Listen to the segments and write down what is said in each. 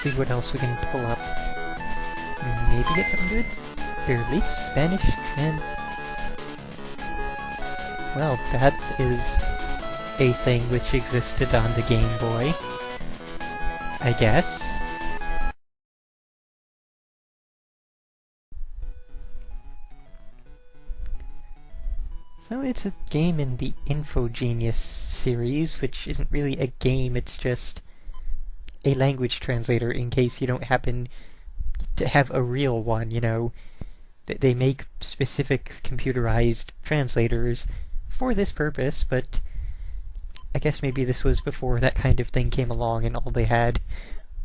see what else we can pull up. Maybe get something good? Berlitz, Spanish, and... Well, that is a thing which existed on the Game Boy, I guess. So it's a game in the InfoGenius series, which isn't really a game, it's just a language translator in case you don't happen to have a real one, you know. They make specific computerized translators for this purpose, but I guess maybe this was before that kind of thing came along and all they had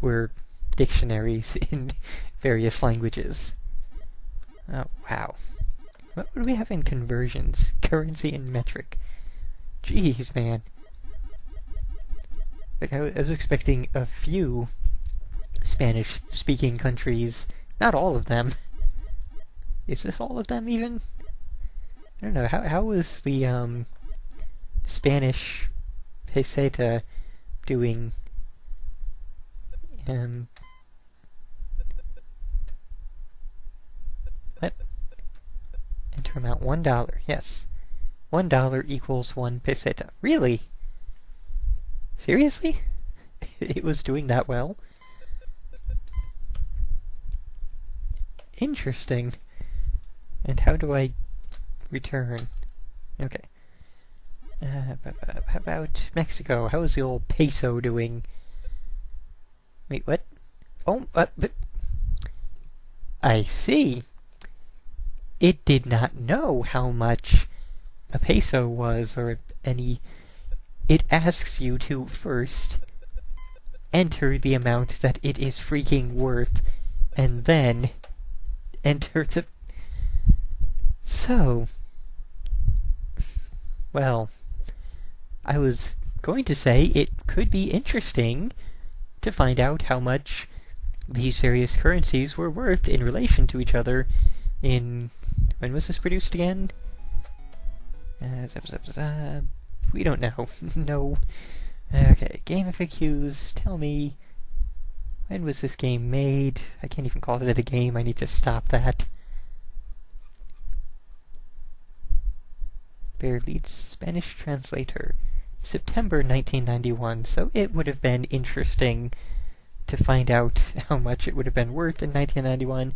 were dictionaries in various languages. Oh, wow. What would we have in conversions? Currency and metric. Jeez, man. Like, I was expecting a few Spanish-speaking countries. Not all of them. Is this all of them, even? I don't know. How was the, Spanish peseta doing? What? Enter amount $1. Yes. $1 equals 1 peseta. Really? Seriously? It was doing that well? Interesting. And how do I return? Okay. How about Mexico? How is the old peso doing? Wait, what? Oh, but... I see. It did not know how much a peso was, or any... It asks you to first enter the amount that it is freaking worth, and then enter the... So... Well, I was going to say it could be interesting to find out how much these various currencies were worth in relation to each other in... When was this produced again? We don't know. No. Okay, game FAQs, tell me... When was this game made? I can't even call it a game, I need to stop that. Berlitz, Spanish Translator. September 1991, so it would have been interesting to find out how much it would have been worth in 1991,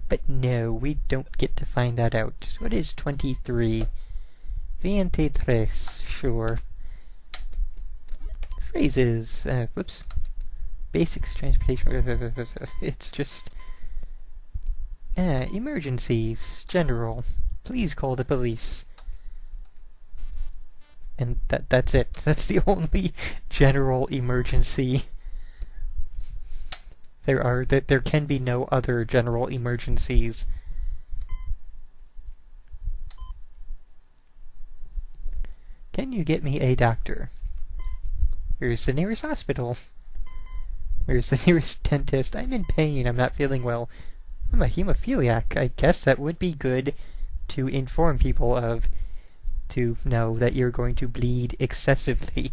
but no, we don't get to find that out. What is 23? 23, sure. Phrases, whoops. Basics, transportation, it's just... emergencies, general. Please call the police. And that's it. That's the only general emergency. There can be no other general emergencies. Can you get me a doctor? Where's the nearest hospital? Where's the nearest dentist? I'm in pain. I'm not feeling well. I'm a hemophiliac. I guess that would be good to inform people of, to know that you're going to bleed excessively.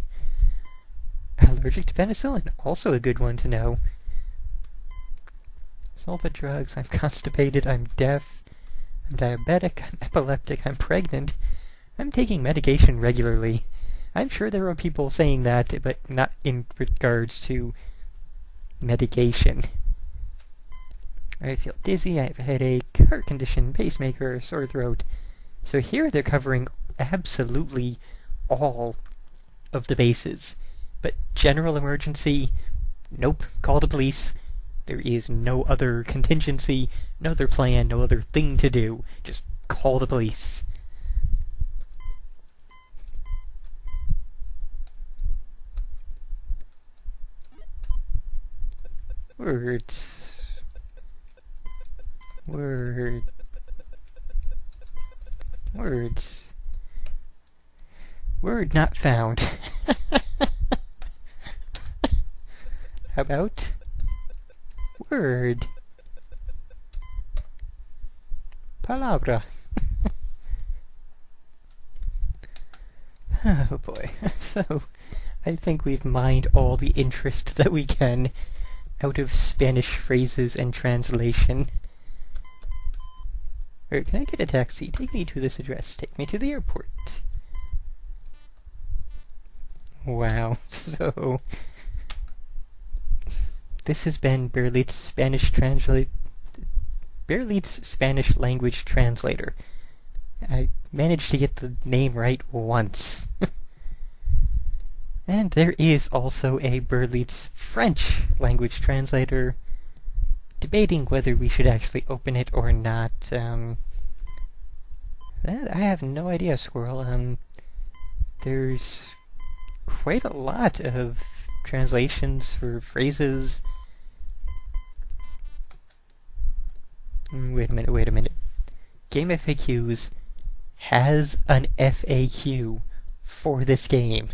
Allergic to penicillin, also a good one to know. Sulfa drugs, I'm constipated, I'm deaf, I'm diabetic, I'm epileptic, I'm pregnant. I'm taking medication regularly. I'm sure there are people saying that, but not in regards to medication. I feel dizzy, I have a headache, heart condition, pacemaker, sore throat. So here they're covering absolutely all of the bases. But general emergency, nope, call the police. There is no other contingency, no other plan, no other thing to do. Just call the police. Words. Words. Word not found. How about word? Palabra. Oh boy. So, I think we've mined all the interest that we can out of Spanish phrases and translation. Or can I get a taxi? Take me to this address. Take me to the airport. Wow. So this has been Berlitz Spanish language translator. I managed to get the name right once. And there is also a Berlitz French language translator. Debating whether we should actually open it or not. I have no idea, Squirrel. There's quite a lot of translations for phrases. Wait a minute. Game FAQs has an FAQ for this game.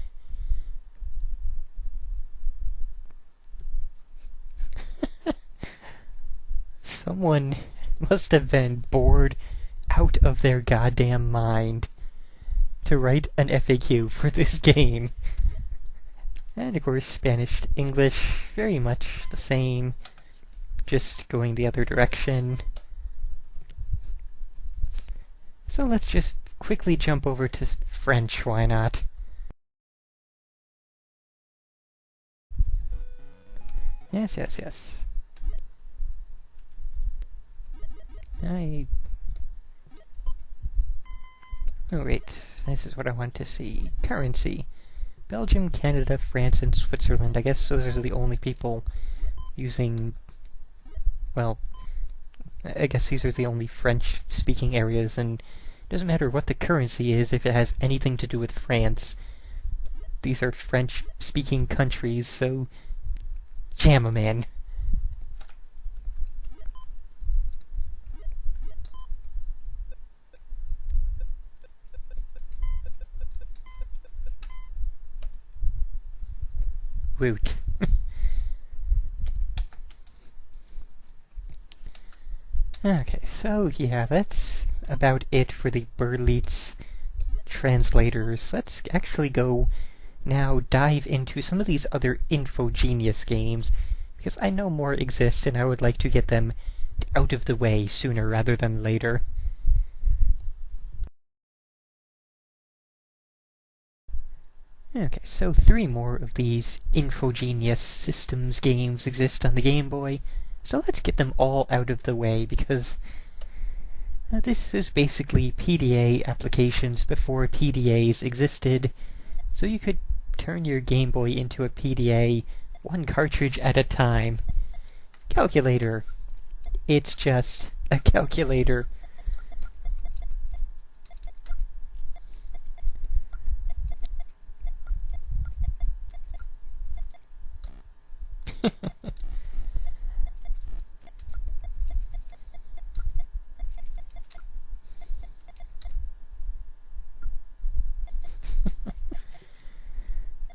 Someone must have been bored out of their goddamn mind to write an FAQ for this game. And of course, Spanish to English, very much the same, just going the other direction. So let's just quickly jump over to French, why not? Yes. Oh wait, this is what I want to see. Currency. Belgium, Canada, France, and Switzerland. I guess those are the only people using... Well, I guess these are the only French-speaking areas, and it doesn't matter what the currency is if it has anything to do with France. These are French-speaking countries, so... Jam 'em in. Woot. Okay, so yeah, that's about it for the Berlitz translators. Let's actually go now dive into some of these other InfoGenius games, because I know more exist and I would like to get them out of the way sooner rather than later. Okay, so 3 more of these InfoGenius systems games exist on the Game Boy, so let's get them all out of the way, because this is basically PDA applications before PDAs existed, so you could turn your Game Boy into a PDA one cartridge at a time. Calculator. It's just a calculator.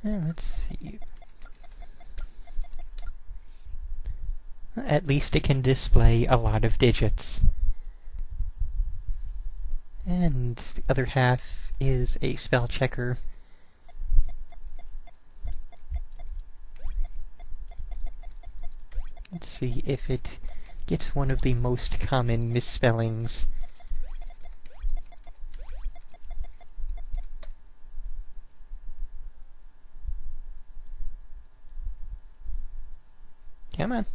Let's see. At least it can display a lot of digits. And the other half is a spell checker. Let's see if it gets one of the most common misspellings. Come on.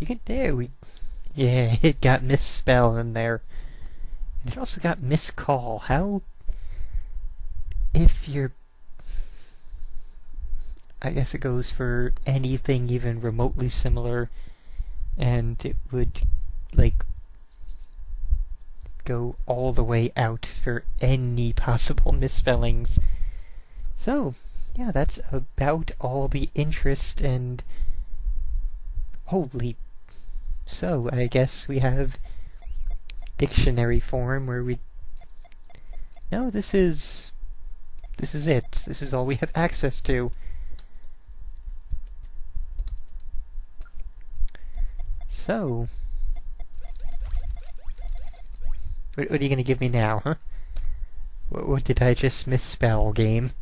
You can do. Yeah, it got misspell in there. And it also got miscall. How... If you're... I guess it goes for anything even remotely similar, and it would, like, go all the way out for any possible misspellings. So, yeah, that's about all the interest and... Holy... So, I guess we have dictionary form where we... No, this is it. This is all we have access to. So... What are you gonna give me now, huh? What did I just misspell, game?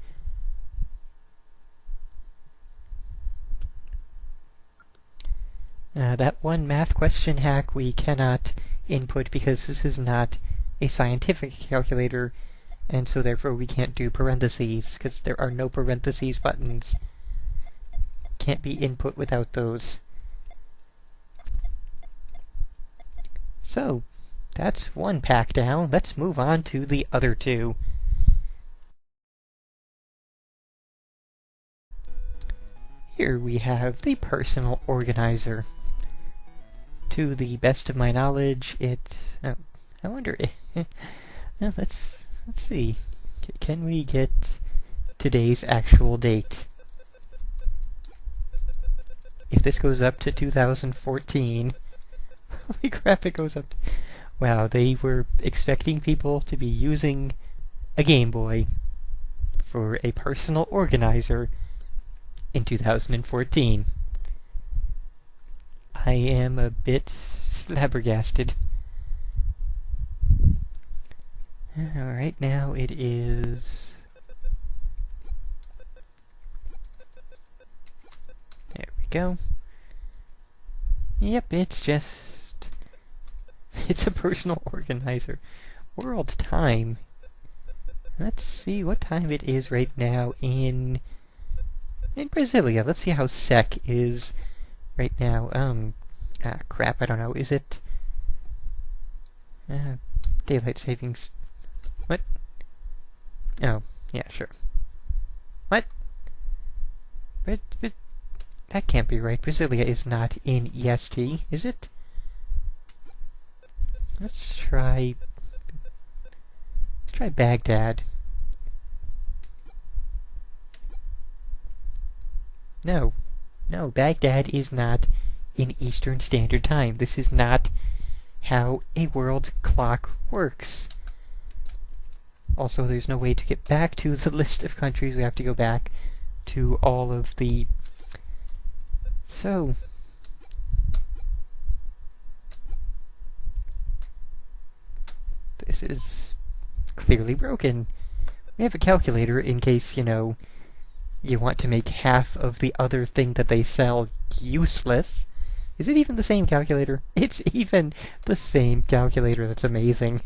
That one math question hack we cannot input because this is not a scientific calculator, and so therefore we can't do parentheses, because there are no parentheses buttons. Can't be input without those. So, that's one pack down. Let's move on to the other two. Here we have the personal organizer. To the best of my knowledge, I wonder. Well, let's see. Can we get today's actual date? If this goes up to 2014, holy crap! It goes up. Wow, they were expecting people to be using a Game Boy for a personal organizer in 2014. I am a bit flabbergasted. Alright, now it is... There we go. Yep, it's just... It's a personal organizer. World time. Let's see what time it is right now in Brasilia. Let's see how sec is right now. Crap, I don't know. Is it daylight savings? What? Oh, yeah, sure. What? But that can't be right. Brasilia is not in EST, is it? Let's try Baghdad. No, Baghdad is not in Eastern Standard Time. This is not how a world clock works. Also, there's no way to get back to the list of countries. We have to go back to all of the... So... This is clearly broken. We have a calculator in case, you want to make half of the other thing that they sell useless. Is it even the same calculator? It's even the same calculator. That's amazing.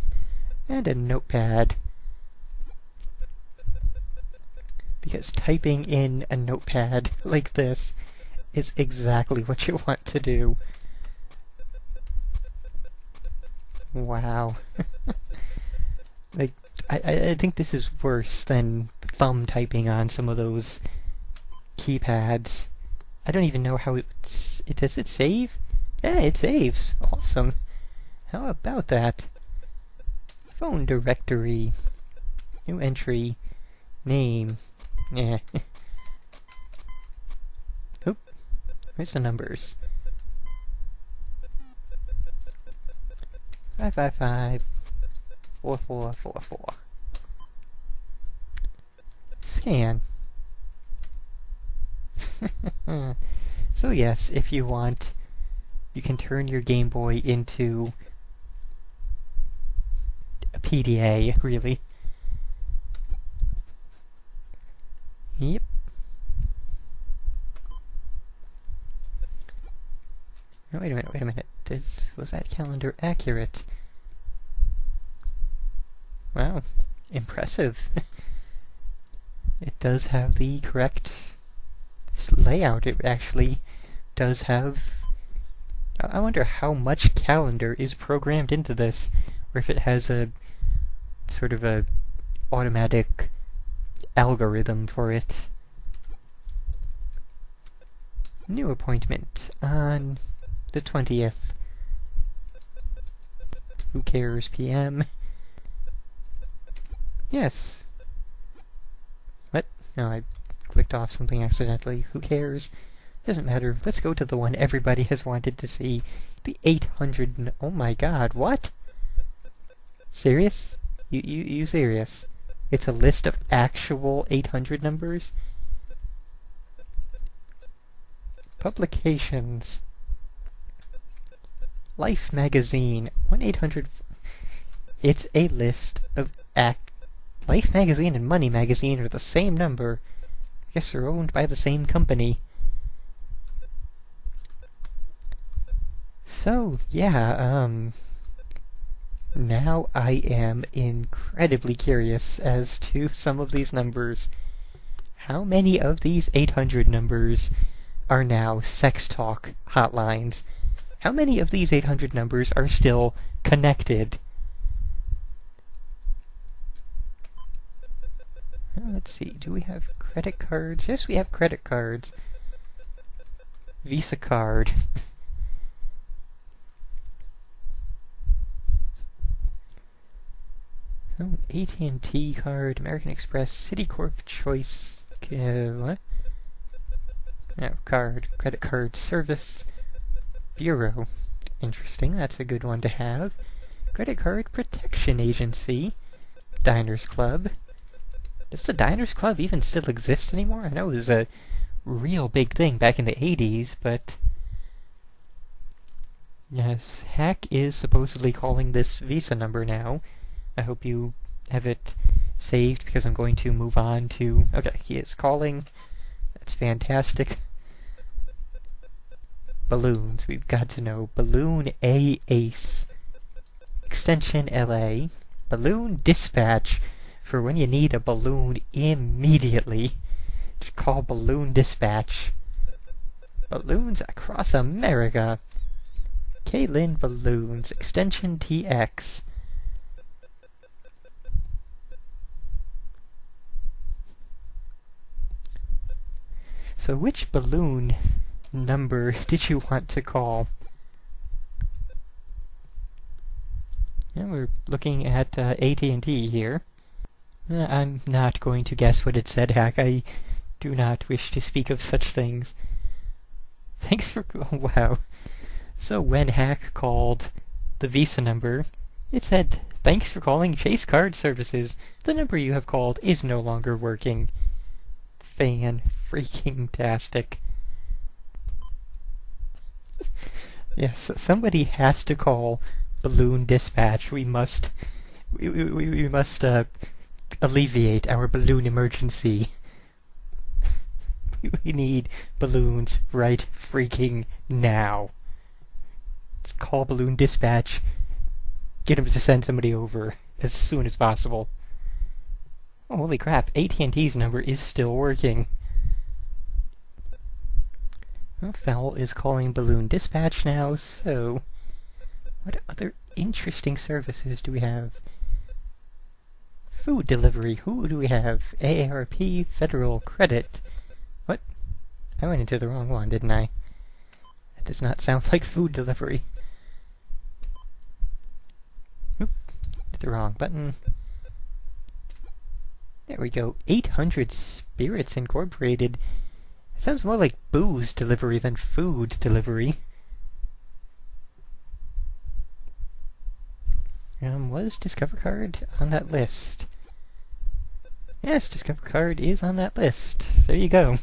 And a notepad. Because typing in a notepad like this is exactly what you want to do. Wow. Like, I think this is worse than thumb typing on some of those keypads. I don't even know how does it save? Yeah, it saves. Awesome. How about that? Phone directory. New entry. Name. Yeah. Oop. Where's the numbers? 555 4444. Scan. So yes, if you want, you can turn your Game Boy into a PDA, really. Yep. Oh, wait a minute. Was that calendar accurate? Wow, impressive. It does have the correct layout. It actually does have... I wonder how much calendar is programmed into this, or if it has a sort of a automatic algorithm for it. New appointment on the 20th. Who cares, PM? Yes. What? No, I clicked off something accidentally. Who cares? Doesn't matter. Let's go to the one everybody has wanted to see. The 800... Oh my god, what? Serious? You serious? It's a list of actual 800 numbers? Publications. Life magazine. 1-800... It's a list of Life magazine and Money magazine are the same number. I guess they're owned by the same company. So, yeah, now I am incredibly curious as to some of these numbers. How many of these 800 numbers are now sex talk hotlines? How many of these 800 numbers are still connected? Let's see, do we have credit cards? Yes, we have credit cards. Visa card. Oh, AT&T card, American Express, Citicorp Choice, what? No, card, credit card, service, bureau. Interesting, that's a good one to have. Credit card protection agency, Diners Club. Does the Diners Club even still exist anymore? I know it was a real big thing back in the 80s, but... Yes, Hack is supposedly calling this Visa number now. I hope you have it saved because I'm going to move on to... Okay, he is calling. That's fantastic. Balloons. We've got to know. Balloon A Ace. Extension LA. Balloon Dispatch. For when you need a balloon immediately. Just call Balloon Dispatch. Balloons across America. Kaylin Balloons. Extension TX. So which balloon number did you want to call? Yeah, we're looking at AT&T here. I'm not going to guess what it said, Hack. I do not wish to speak of such things. Thanks for... Oh, wow. So when Hack called the Visa number, it said, "Thanks for calling Chase Card Services. The number you have called is no longer working." Fan-freaking-tastic. Yes, somebody has to call Balloon Dispatch. We must alleviate our balloon emergency. We need balloons right freaking now. Just call Balloon Dispatch. Get him to send somebody over as soon as possible. Oh, holy crap, AT&T's number is still working. Well, Fowl is calling Balloon Dispatch now, so... What other interesting services do we have? Food delivery. Who do we have? AARP, Federal Credit. What? I went into the wrong one, didn't I? That does not sound like food delivery. Oop, hit the wrong button. There we go. 800 Spirits Incorporated. It sounds more like booze delivery than food delivery. Was Discover Card on that list? Yes, Discover Card is on that list. There you go.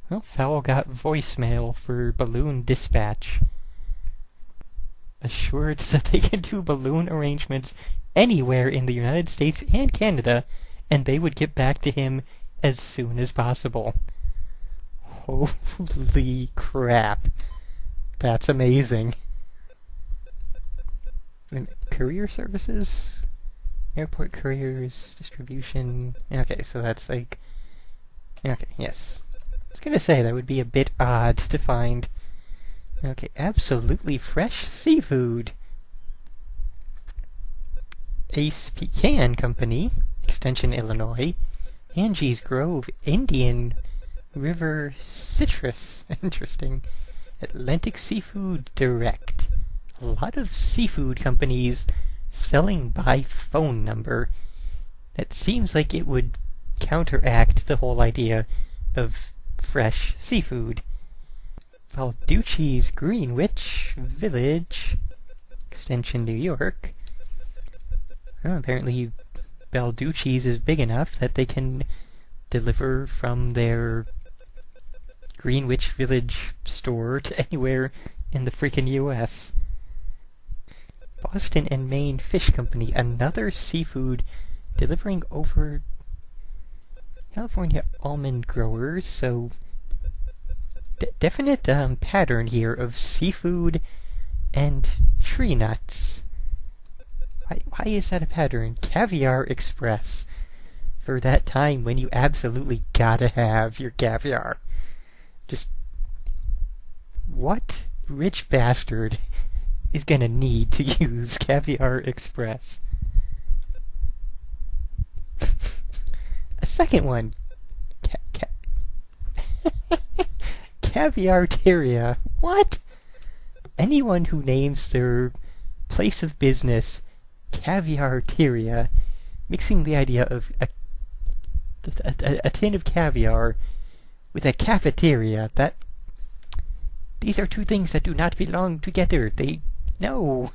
Well, Fowl got voicemail for Balloon Dispatch. Assured that they can do balloon arrangements anywhere in the United States and Canada, and they would get back to him as soon as possible. Holy crap. That's amazing. And courier services? Airport couriers, distribution... Okay, so that's like... Okay, yes. I was gonna say, that would be a bit odd to find... Okay, absolutely fresh seafood. Ace Pecan Company, Extension Illinois. Angie's Grove, Indian River Citrus. Interesting. Atlantic Seafood Direct. A lot of seafood companies selling by phone number. That seems like it would counteract the whole idea of fresh seafood. Balducci's Greenwich Village, Extension New York. Well, apparently Balducci's is big enough that they can deliver from their Greenwich Village store to anywhere in the freaking US. Boston and Maine Fish Company, another seafood delivering over... California almond growers, so definite pattern here of seafood and tree nuts. Why is that a pattern? Caviar Express. For that time when you absolutely gotta have your caviar. Just what rich bastard is gonna need to use Caviar Express? A second one. Caviarteria. What? Anyone who names their place of business Caviarteria, mixing the idea of a tin of caviar with a cafeteria, these are two things that do not belong together. No.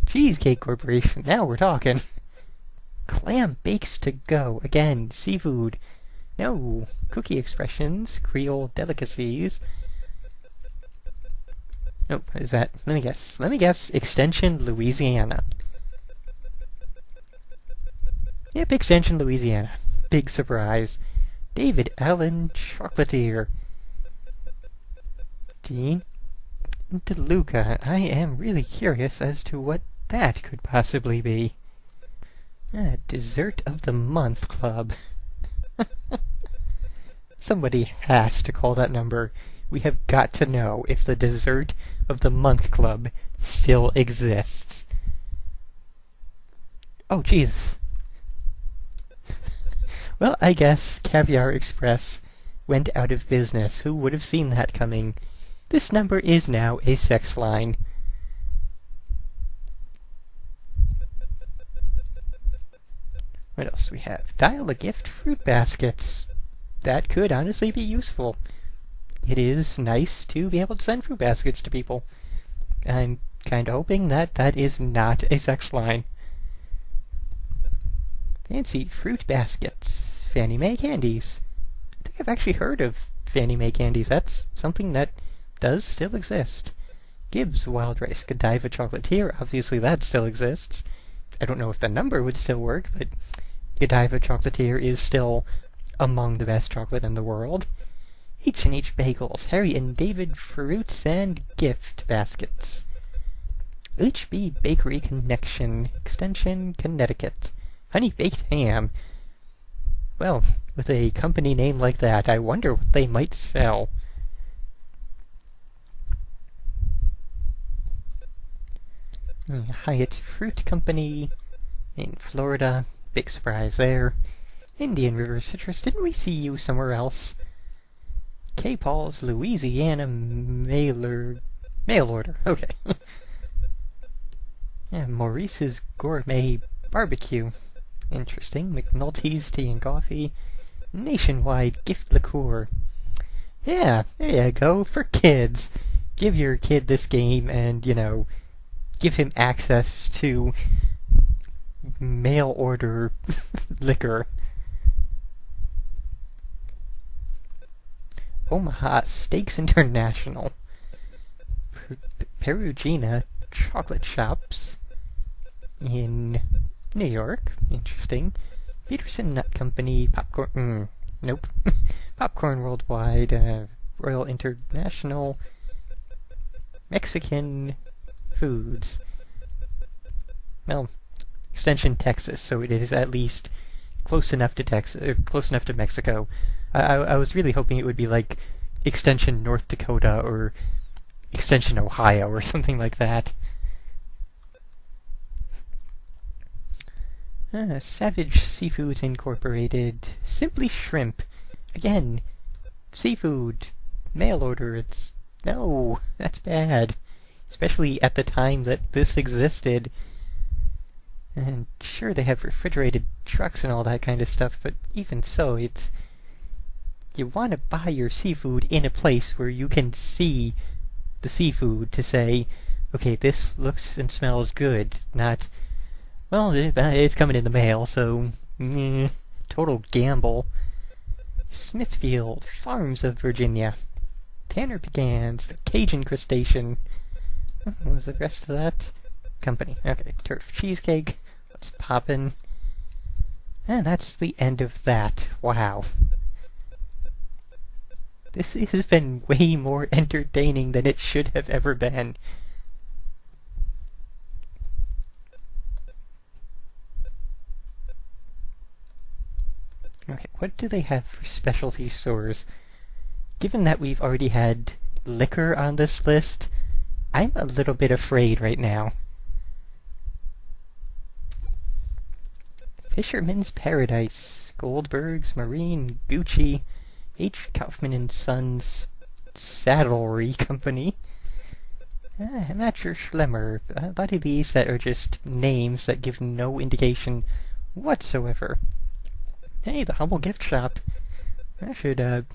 Cheesecake Corporation, now we're talking. Clam bakes to go. Again, seafood. No. Cookie Expressions, Creole delicacies. Nope, is that? Let me guess. Extension, Louisiana. Yep, Extension, Louisiana. Big surprise. David Allen Chocolatier. Dean DeLuca. I am really curious as to what that could possibly be. Dessert of the Month Club. Somebody has to call that number. We have got to know if the Dessert of the Month Club still exists. Oh, jeez. Well, I guess Caviar Express went out of business. Who would have seen that coming? This number is now a sex line. What else do we have? Dial-a-gift fruit baskets. That could honestly be useful. It is nice to be able to send fruit baskets to people. I'm kind of hoping that that is not a sex line. Fancy fruit baskets. Fannie Mae candies. I think I've actually heard of Fannie Mae candies. That's something that does still exist. Gibbs Wild Rice Godiva Chocolatier. Obviously that still exists. I don't know if the number would still work, but Godiva Chocolatier is still among the best chocolate in the world. H&H Bagels, Harry and David Fruits and Gift Baskets. HB Bakery Connection, Extension, Connecticut. Honey Baked Ham. Well, with a company name like that, I wonder what they might sell. Hyatt Fruit Company in Florida. Big surprise there. Indian River Citrus. Didn't we see you somewhere else? K. Paul's Louisiana mail order. Okay. Yeah, Maurice's Gourmet Barbecue. Interesting. McNulty's Tea and Coffee. Nationwide Gift Liqueur. Yeah, there you go. For kids. Give your kid this game and, give him access to mail order liquor. Omaha Steaks International. Perugina Chocolate Shops in New York. Interesting. Peterson Nut Company. Popcorn. Nope. Popcorn Worldwide. Royal International. Mexican Foods. Well, Extension Texas, so it is at least close enough to close enough to Mexico. I was really hoping it would be like Extension North Dakota or Extension Ohio or something like that. Savage Seafoods Incorporated. Simply Shrimp. Again, seafood. Mail order. No, that's bad. Especially at the time that this existed. And sure, they have refrigerated trucks and all that kind of stuff, but even so, you want to buy your seafood in a place where you can see the seafood to say, okay, this looks and smells good, not, well, it's coming in the mail, so, total gamble. Smithfield Farms of Virginia. Tanner Pecans, the Cajun Crustacean. What was the rest of that? Company. Okay, Turf Cheesecake. What's poppin'? And that's the end of that. Wow. This has been way more entertaining than it should have ever been. Okay, what do they have for specialty stores? Given that we've already had liquor on this list, I'm a little bit afraid right now. Fisherman's Paradise, Goldberg's Marine, Gucci, H. Kaufman and Sons Saddlery Company, Amateur Schlemmer. A lot of these that are just names that give no indication whatsoever. Hey, the Humble Gift Shop. I should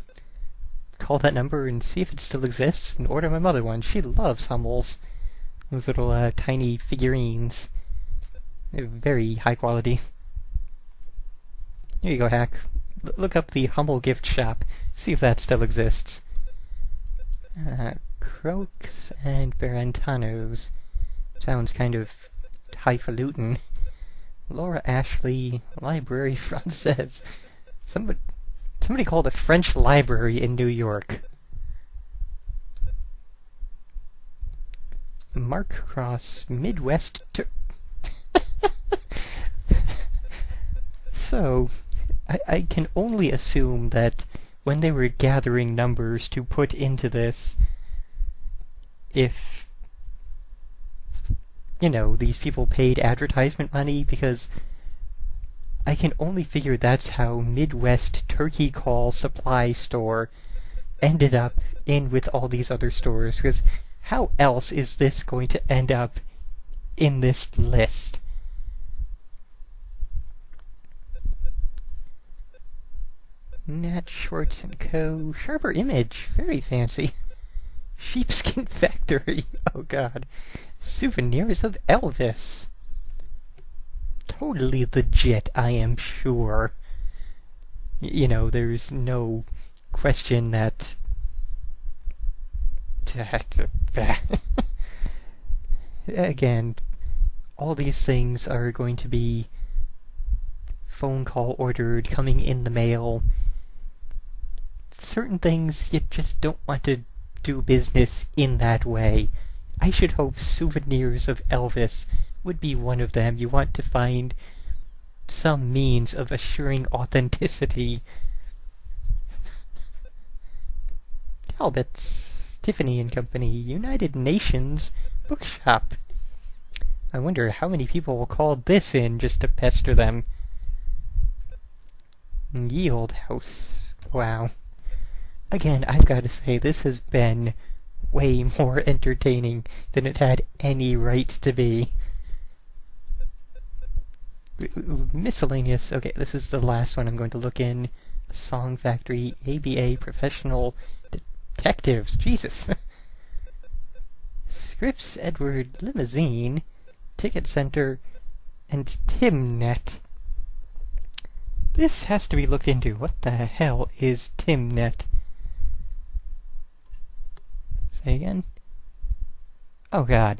call that number and see if it still exists and order my mother one. She loves Hummels. Those little tiny figurines. They're very high quality. Here you go, Hack. Look up the Humble Gift Shop. See if that still exists. Croaks and Barentanos. Sounds kind of highfalutin. Laura Ashley, Library Française. Somebody called a French library in New York. Mark Cross, Midwest So, I can only assume that when they were gathering numbers to put into this, if, you know, these people paid advertisement money, because I can only figure that's how Midwest Turkey Call Supply Store ended up in with all these other stores, because how else is this going to end up in this list? Nat Schwartz & Co. Sharper Image. Very fancy. Sheepskin Factory. Oh god. Souvenirs of Elvis. Totally legit, I am sure. You know, there's no question that... Again, all these things are going to be phone call ordered, coming in the mail. Certain things you just don't want to do business in that way. I should hope Souvenirs of Elvis would be one of them. You want to find some means of assuring authenticity. Talbot's, Tiffany and Company, United Nations Bookshop. I wonder how many people will call this in just to pester them. Ye Old House. Wow. Again, I've got to say, this has been way more entertaining than it had any right to be. Miscellaneous. Okay, this is the last one I'm going to look in. Song Factory, ABA, Professional Detectives. Jesus. Scripps Edward Limousine, Ticket Center, and Timnet. This has to be looked into. What the hell is Timnet? Say again? Oh god.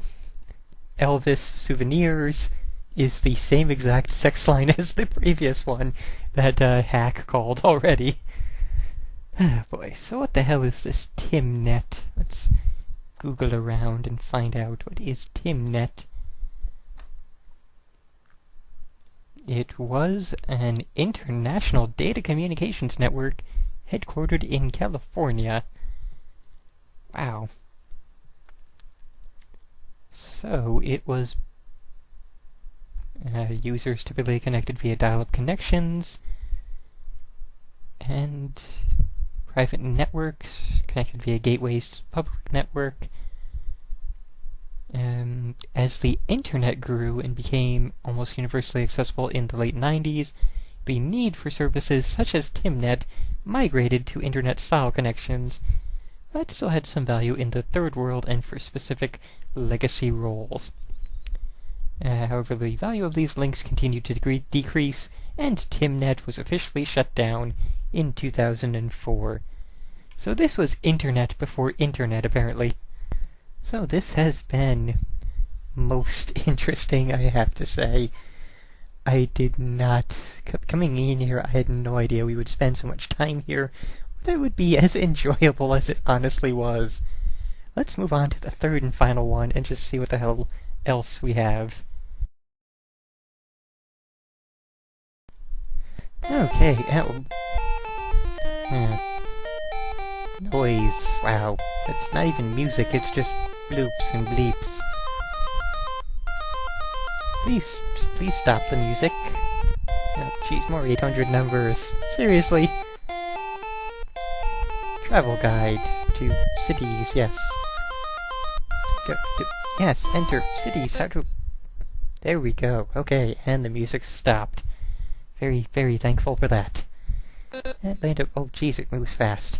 Elvis Souvenirs is the same exact sex line as the previous one that Hack called already. Ah, boy. So what the hell is this Timnet? Let's Google around and find out what is Timnet. It was an international data communications network headquartered in California. Wow. So it was users typically connected via dial-up connections and private networks connected via gateways to the public network. As the internet grew and became almost universally accessible in the late 90s, the need for services such as Timnet migrated to internet-style connections, but still had some value in the third world and for specific legacy roles. However, the value of these links continued to decrease, and Timnet was officially shut down in 2004. So this was internet before internet, apparently. So this has been most interesting, I have to say. I did not... Coming in here, I had no idea we would spend so much time here. That would be as enjoyable as it honestly was. Let's move on to the third and final one and just see what the hell else we have. Okay, noise. Wow. That's not even music, it's just bloops and bleeps. Please stop the music. Oh, geez, more 800 numbers. Seriously? Travel guide to cities, yes. Yes, enter cities, how to... There we go. Okay, and the music stopped. Very, very thankful for that. Atlanta, oh geez, it moves fast.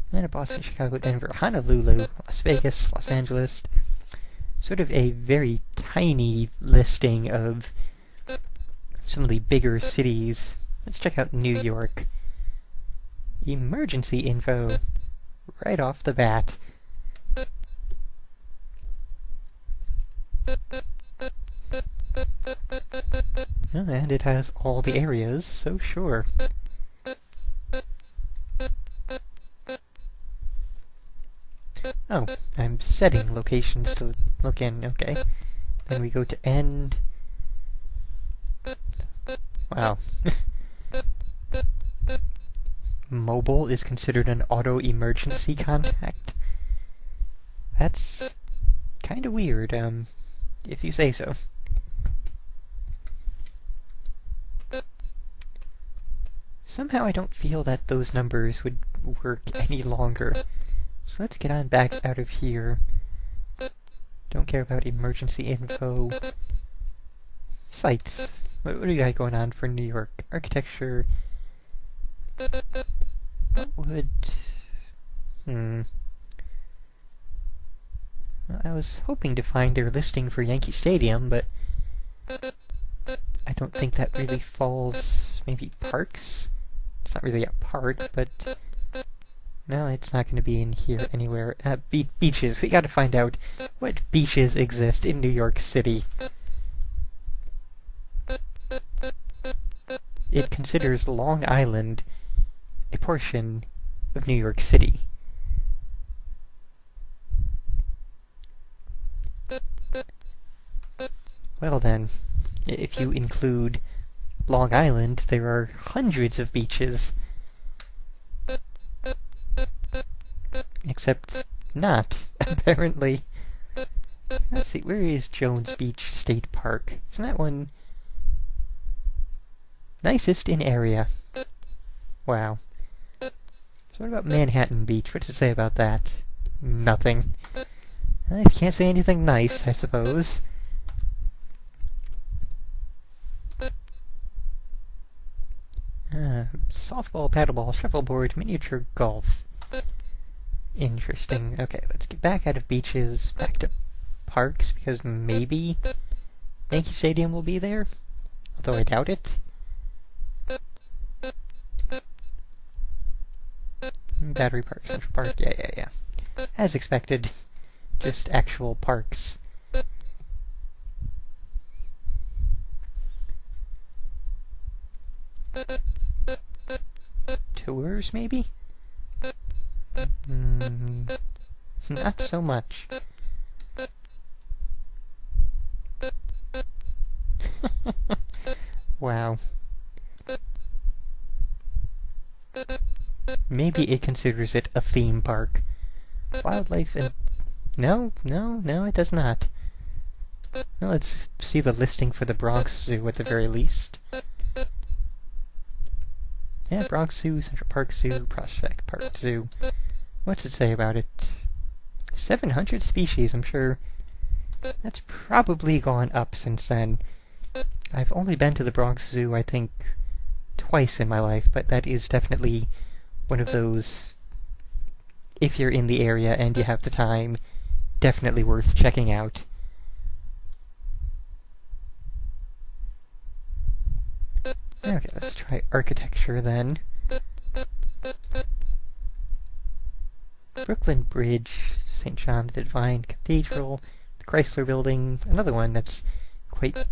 Atlanta, Boston, Chicago, Denver, Honolulu, Las Vegas, Los Angeles. Sort of a very tiny listing of some of the bigger cities. Let's check out New York. Emergency info. Right off the bat. Oh, and it has all the areas, so sure. Oh, I'm setting locations to look in, okay. Then we go to end. Wow. Mobile is considered an auto-emergency contact? That's kinda weird, if you say so. Somehow I don't feel that those numbers would work any longer. So let's get on back out of here. Don't care about emergency info. Sites. What do you got going on for New York? Architecture. What would... Well, I was hoping to find their listing for Yankee Stadium, but I don't think that really falls... Maybe parks? It's not really a park, but... No, it's not going to be in here anywhere. Beaches. We gotta find out what beaches exist in New York City. It considers Long Island a portion of New York City. Well then, if you include Long Island, there are hundreds of beaches. Except not, apparently. Let's see, where is Jones Beach State Park? Isn't that one nicest in area? Wow. So what about Manhattan Beach? What does it say about that? Nothing. I can't say anything nice, I suppose. Softball, paddleball, shuffleboard, miniature golf. Interesting. Okay, let's get back out of beaches, back to parks, because maybe Yankee Stadium will be there, although I doubt it. Battery Park, Central Park, yeah. As expected, just actual parks. Tours, maybe? Not so much. Wow. Maybe it considers it a theme park. Wildlife and... No, it does not. Well, let's see the listing for the Bronx Zoo at the very least. Yeah, Bronx Zoo, Central Park Zoo, Prospect Park Zoo. What's it say about it? 700 species, I'm sure. That's probably gone up since then. I've only been to the Bronx Zoo, I think, twice in my life, but that is definitely one of those, if you're in the area and you have the time, definitely worth checking out. Okay, let's try architecture then. Brooklyn Bridge, St. John the Divine Cathedral, the Chrysler Building, another one that's quite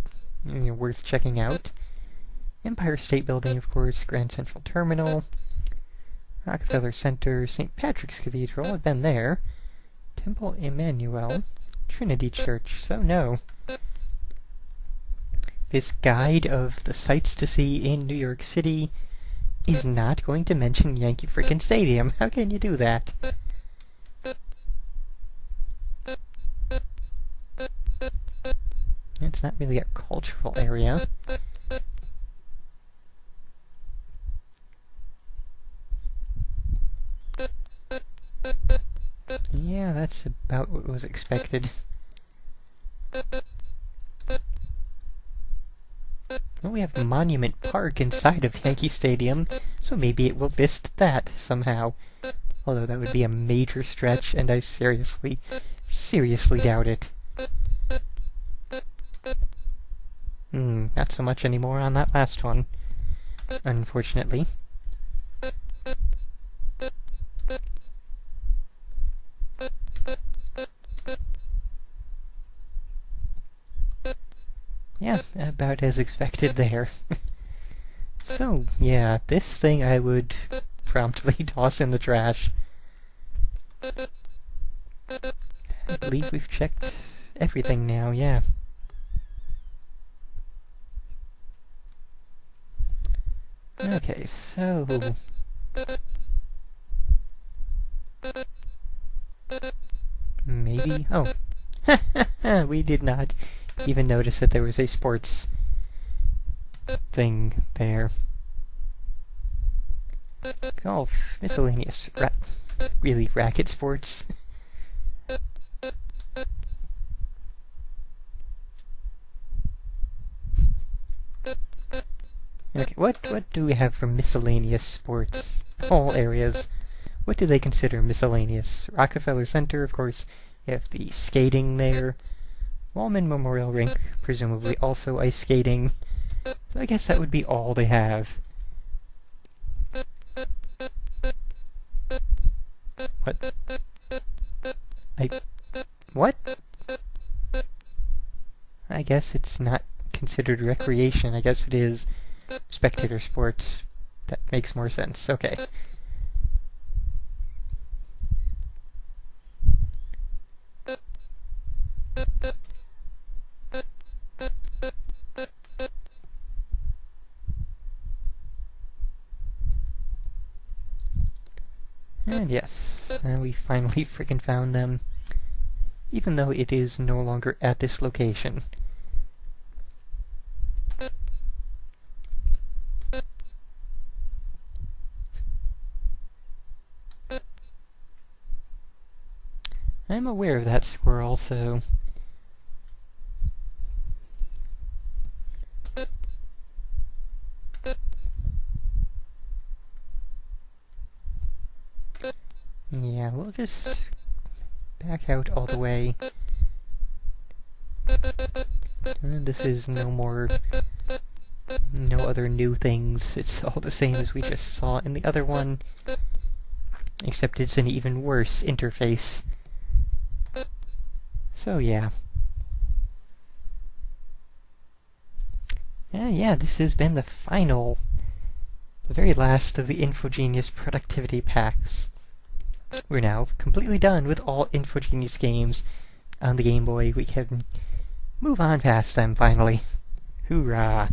worth checking out. Empire State Building, of course, Grand Central Terminal, Rockefeller Center, St. Patrick's Cathedral, I've been there, Temple Emmanuel, Trinity Church, so no. This guide of the sights to see in New York City is not going to mention Yankee frickin' Stadium. How can you do that? It's not really a cultural area. Yeah, that's about what was expected. Well, we have Monument Park inside of Yankee Stadium, so maybe it will list that somehow. Although that would be a major stretch, and I seriously doubt it. Not so much anymore on that last one, unfortunately. Yeah, about as expected there. So, yeah, this thing I would promptly toss in the trash. I believe we've checked everything now, yeah. Okay, so... maybe... oh. We did not even notice that there was a sports thing there. Golf, miscellaneous, really racket sports. Okay, what do we have for miscellaneous sports? All areas. What do they consider miscellaneous? Rockefeller Center, of course. You have the skating there. Wallman Memorial Rink, presumably also ice skating. So I guess that would be all they have. What? What? I guess it's not considered recreation. I guess it is spectator sports. That makes more sense. Okay. And yes, we finally frickin' found them, even though it is no longer at this location. I'm aware of that squirrel, so... yeah, we'll just back out all the way. And this is no other new things. It's all the same as we just saw in the other one, except it's an even worse interface. So yeah. Yeah, this has been the very last of the InfoGenius productivity packs. We're now completely done with all InfoGenius games on the Game Boy. We can move on past them, finally. Hoorah!